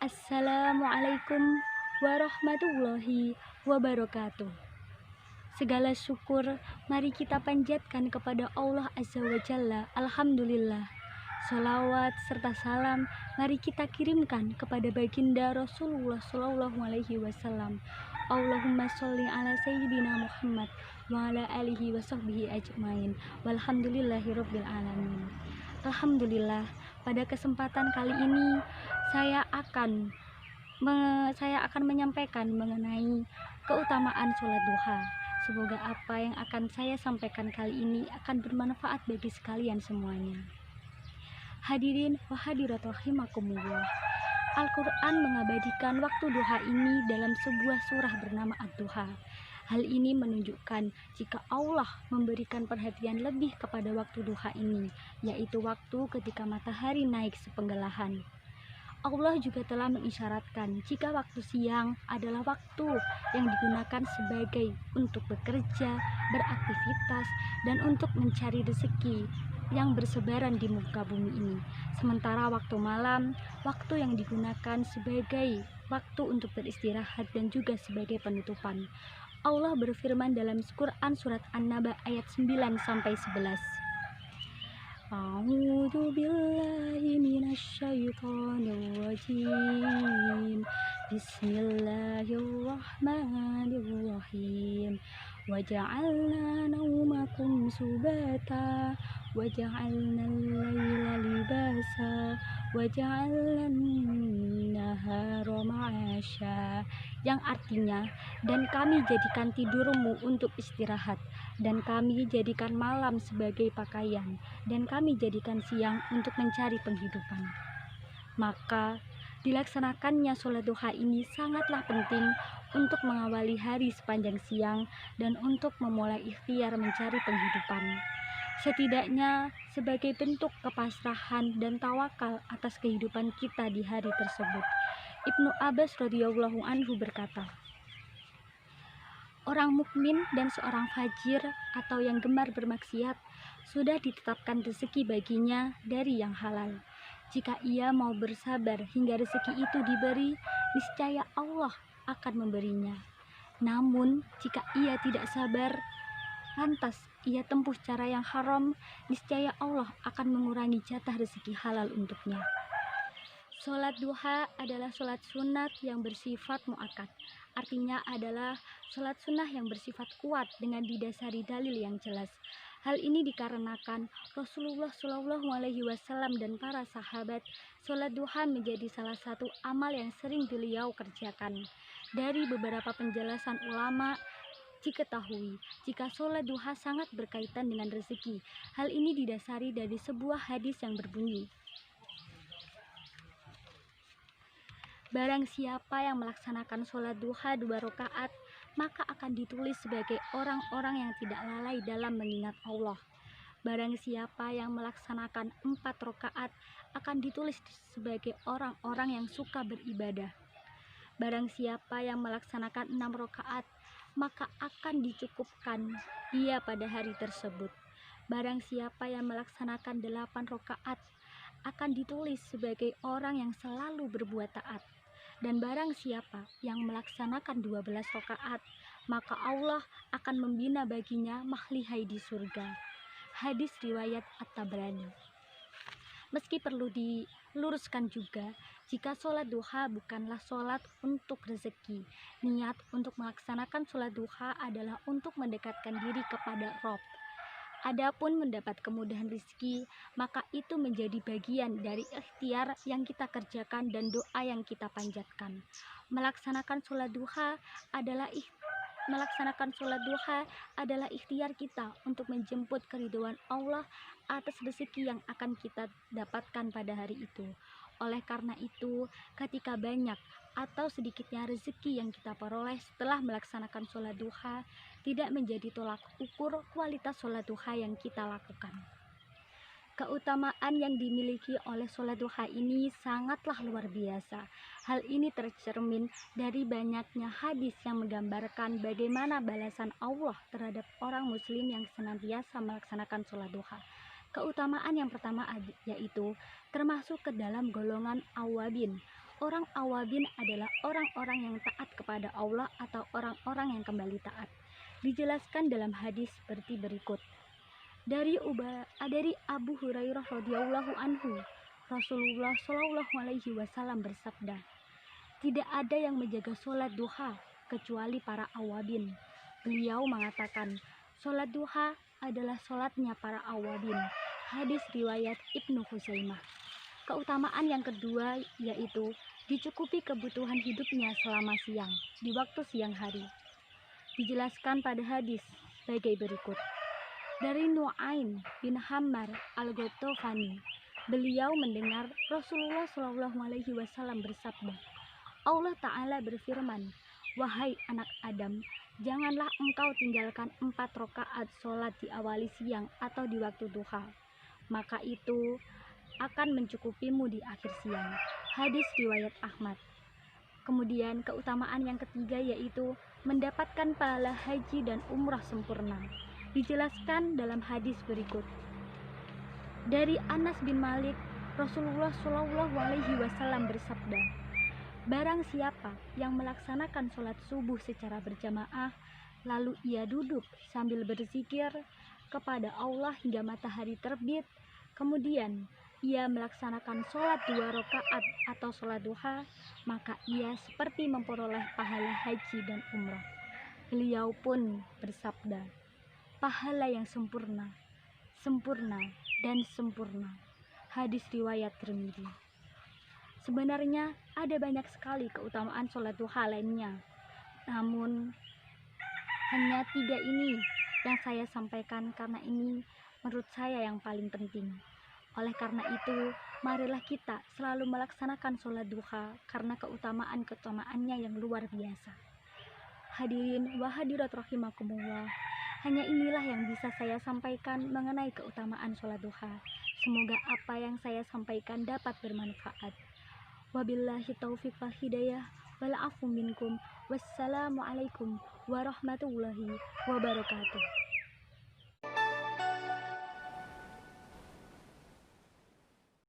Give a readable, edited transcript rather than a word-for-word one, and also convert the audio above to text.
Assalamualaikum warahmatullahi wabarakatuh. Segala syukur mari kita panjatkan kepada Allah Azza wa Jalla. Alhamdulillah. Salawat serta salam mari kita kirimkan kepada baginda Rasulullah Sallallahu Alaihi Wasallam. Allahumma sholli ala sayyidina Muhammad wa ala alihi wa sahbihi ajmain. Walhamdulillahirabbil alamin. Alhamdulillah, pada kesempatan kali ini saya akan menyampaikan mengenai keutamaan sholat duha. Semoga apa yang akan saya sampaikan kali ini akan bermanfaat bagi sekalian semuanya. Hadirin wa hadirat rahimakumullah. Al-Quran mengabadikan waktu duha ini dalam sebuah surah bernama Ad-Duha. Hal ini menunjukkan jika Allah memberikan perhatian lebih kepada waktu duha ini, yaitu waktu ketika matahari naik sepenggelahan. Allah juga telah mengisyaratkan jika waktu siang adalah waktu yang digunakan sebagai untuk bekerja, beraktivitas, dan untuk mencari rezeki yang bersebaran di muka bumi ini. Sementara waktu malam, waktu yang digunakan sebagai waktu untuk beristirahat dan juga sebagai penutupan. Allah berfirman dalam Quran surat An-Naba ayat 9-11. A'udzu billahi minasyaitonir rajim. Bismillahirrahmanirrahim. Waja'alna naumakum subata waja'alna al-laila libasa waja'alna an-nahara ma'asya, yang artinya, dan kami jadikan tidurmu untuk istirahat, dan kami jadikan malam sebagai pakaian, dan kami jadikan siang untuk mencari penghidupan. Maka dilaksanakannya sholat duha ini sangatlah penting untuk mengawali hari sepanjang siang dan untuk memulai ikhtiar mencari penghidupan, setidaknya sebagai bentuk kepasrahan dan tawakal atas kehidupan kita di hari tersebut. Ibnu Abbas radhiyallahu anhu berkata, orang mukmin dan seorang fajir atau yang gemar bermaksiat sudah ditetapkan rezeki baginya dari yang halal. Jika ia mau bersabar hingga rezeki itu diberi, niscaya Allah akan memberinya. Namun jika ia tidak sabar, lantas ia tempuh cara yang haram, niscaya Allah akan mengurangi jatah rezeki halal untuknya. Sholat duha adalah sholat sunat yang bersifat mu'akkad. Artinya adalah sholat sunnah yang bersifat kuat dengan didasari dalil yang jelas. Hal ini dikarenakan Rasulullah Shallallahu Alaihi Wasallam dan para sahabat, sholat duha menjadi salah satu amal yang sering beliau kerjakan. Dari beberapa penjelasan ulama, diketahui jika sholat duha sangat berkaitan dengan rezeki. Hal ini didasari dari sebuah hadis yang berbunyi, barang siapa yang melaksanakan sholat duha 2 rakaat, maka akan ditulis sebagai orang-orang yang tidak lalai dalam mengingat Allah. Barang siapa yang melaksanakan 4 rakaat, akan ditulis sebagai orang-orang yang suka beribadah. Barang siapa yang melaksanakan 6 rakaat, maka akan dicukupkan dia pada hari tersebut. Barang siapa yang melaksanakan 8 rakaat, akan ditulis sebagai orang yang selalu berbuat taat. Dan barang siapa yang melaksanakan 12 rakaat, maka Allah akan membina baginya mahlihai di surga. Hadis riwayat At-Tabrani. Meski perlu diluruskan juga, jika sholat duha bukanlah sholat untuk rezeki. Niat untuk melaksanakan sholat duha adalah untuk mendekatkan diri kepada Rob. Adapun mendapat kemudahan rezeki, maka itu menjadi bagian dari ikhtiar yang kita kerjakan dan doa yang kita panjatkan. Melaksanakan sholat duha adalah ikhtiar kita untuk menjemput keridhaan Allah atas rezeki yang akan kita dapatkan pada hari itu. Oleh karena itu, ketika banyak atau sedikitnya rezeki yang kita peroleh setelah melaksanakan sholat duha, tidak menjadi tolak ukur kualitas sholat duha yang kita lakukan. Keutamaan yang dimiliki oleh sholat duha ini sangatlah luar biasa. Hal ini tercermin dari banyaknya hadis yang menggambarkan bagaimana balasan Allah terhadap orang muslim yang senantiasa melaksanakan sholat duha. Keutamaan yang pertama yaitu termasuk ke dalam golongan awabin, Orang awabin adalah orang-orang yang taat kepada Allah atau orang-orang yang kembali taat. Dijelaskan dalam hadis seperti berikut. Dari Abu Hurairah radhiyallahu anhu, Rasulullah shallallahu alaihi wasallam bersabda, tidak ada yang menjaga sholat duha kecuali para awabin. Beliau mengatakan, sholat duha adalah sholatnya para awabin. Hadis riwayat Ibnu Huzaimah. Keutamaan yang kedua yaitu dicukupi kebutuhan hidupnya selama siang, di waktu siang hari. Dijelaskan pada hadis sebagai berikut. Dari Nu'aim bin Hammar al-Ghatafani, beliau mendengar Rasulullah Shallallahu alaihi wasallam bersabda, Allah Ta'ala berfirman, wahai anak Adam, janganlah engkau tinggalkan 4 rakaat sholat di awali siang atau di waktu duha, maka itu akan mencukupimu di akhir siang. Hadis riwayat Ahmad. Kemudian keutamaan yang ketiga yaitu mendapatkan pahala haji dan umrah sempurna. Dijelaskan dalam hadis berikut. Dari Anas bin Malik, Rasulullah Shallallahu alaihi wasallam bersabda, barang siapa yang melaksanakan sholat subuh secara berjamaah, lalu ia duduk sambil berzikir kepada Allah hingga matahari terbit, kemudian ia melaksanakan sholat 2 rakaat atau sholat duha, maka ia seperti memperoleh pahala haji dan umrah. Beliau pun bersabda, pahala yang sempurna, sempurna dan sempurna. Hadis riwayat Tirmidzi. Sebenarnya ada banyak sekali keutamaan sholat duha lainnya, namun hanya 3 ini yang saya sampaikan karena ini menurut saya yang paling penting. Oleh karena itu, marilah kita selalu melaksanakan sholat duha karena keutamaan-keutamaannya yang luar biasa. Hadirin wa hadirat rahimakumullah, hanya inilah yang bisa saya sampaikan mengenai keutamaan sholat duha. Semoga apa yang saya sampaikan dapat bermanfaat. Wabillahi taufiq wal hidayah, wal afu minkum. Wassalamualaikum warahmatullahi wabarakatuh.